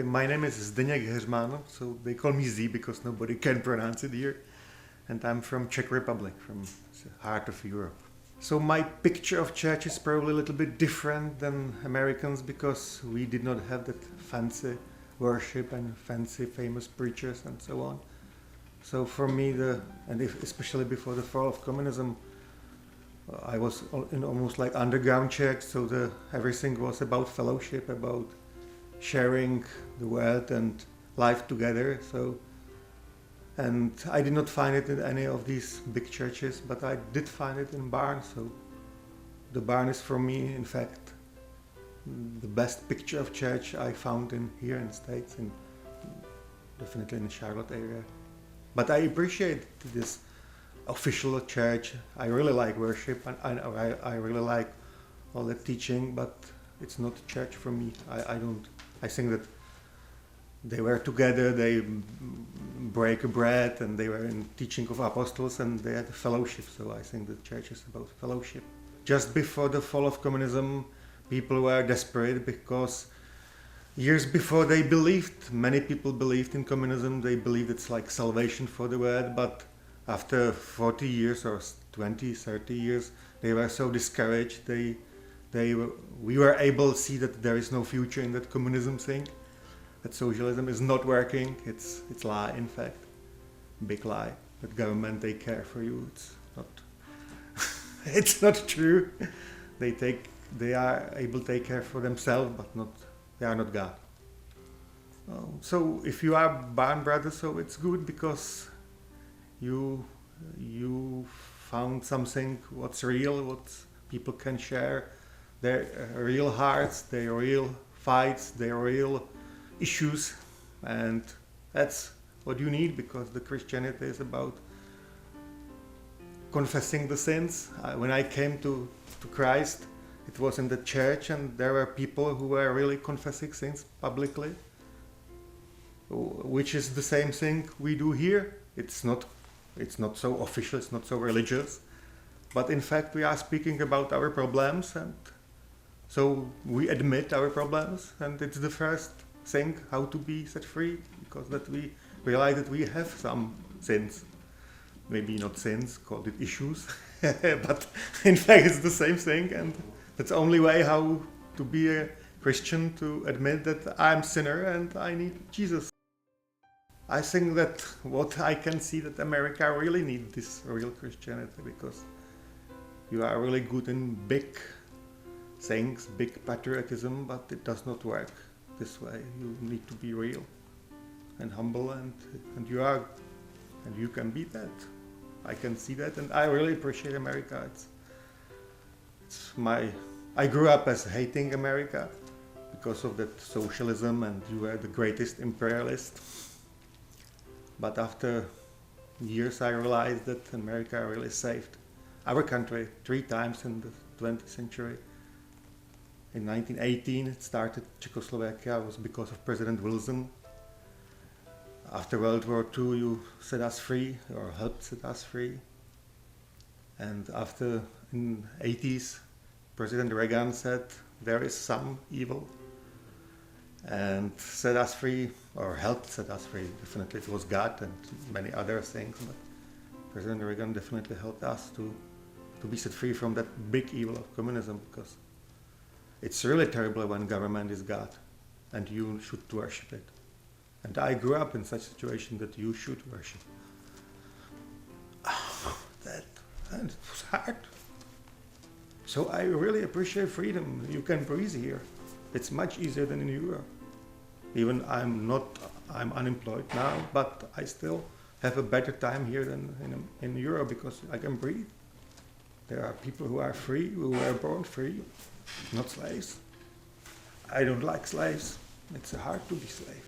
My name is Zdeněk Heřman, so they call me Z because nobody can pronounce it here. And I'm from Czech Republic, from the heart of Europe. So my picture of church is probably a little bit different than Americans because we did not have that fancy worship and fancy famous preachers and so on. So for me, especially before the fall of communism, I was in almost like underground church, so everything was about fellowship, about sharing the word and life together. And I did not find it in any of these big churches, but I did find it in barns. So the barn is for me, in fact, the best picture of church I found here in the States, definitely in the Charlotte area. But I appreciate this official church. I really like worship, and I really like all the teaching, but it's not church for me. I think that they were together, they break bread, and they were in teaching of apostles, and they had a fellowship. So I think the church is about fellowship. Just before the fall of communism, people were desperate because years before many people believed in communism. They believed it's like salvation for the world, but after 40 years or 20, 30 years, they were so discouraged. We were able to see that there is no future in that communism thing, that socialism is not working. It's lie, in fact, big lie. That government, they care for you. It's not. It's not true. They are able to take care for themselves, but they are not God. So if you are barn brother, so it's good because you found something what's real, what people can share, their real hearts, their real fights, their real issues, and that's what you need, because the Christianity is about confessing the sins. When I came to Christ, it was in the church, and there were people who were really confessing sins publicly, which is the same thing we do here. It's not so official, it's not so religious, but in fact we are speaking about our problems, and so we admit our problems, and it's the first thing how to be set free, because that we realize that we have some sins, maybe not sins, called it issues, but in fact it's the same thing, and that's the only way how to be a Christian, to admit that I'm a sinner and I need Jesus. I think that what I can see, that America really needs this real Christianity, because you are really good in big things, big patriotism, but it does not work this way. You need to be real and humble, and you can be that. I can see that, and I really appreciate America. I grew up as hating America because of that socialism, and you were the greatest imperialist. But after years I realized that America really saved our country 3 times in the 20th century. In 1918 it started Czechoslovakia, was because of President Wilson. After World War II you set us free, or helped set us free. And after, in the 80s, President Reagan said there is some evil, and set us free, or helped set us free. Definitely it was God and many other things, but President Reagan definitely helped us to be set free from that big evil of communism, because it's really terrible when government is God and you should worship it. And I grew up in such a situation that you should worship. And it was hard. So I really appreciate freedom. You can breathe here. It's much easier than in Europe. Even I'm unemployed now, but I still have a better time here than in Europe, because I can breathe. There are people who are free, who were born free, not slaves. I don't like slaves. It's hard to be slave.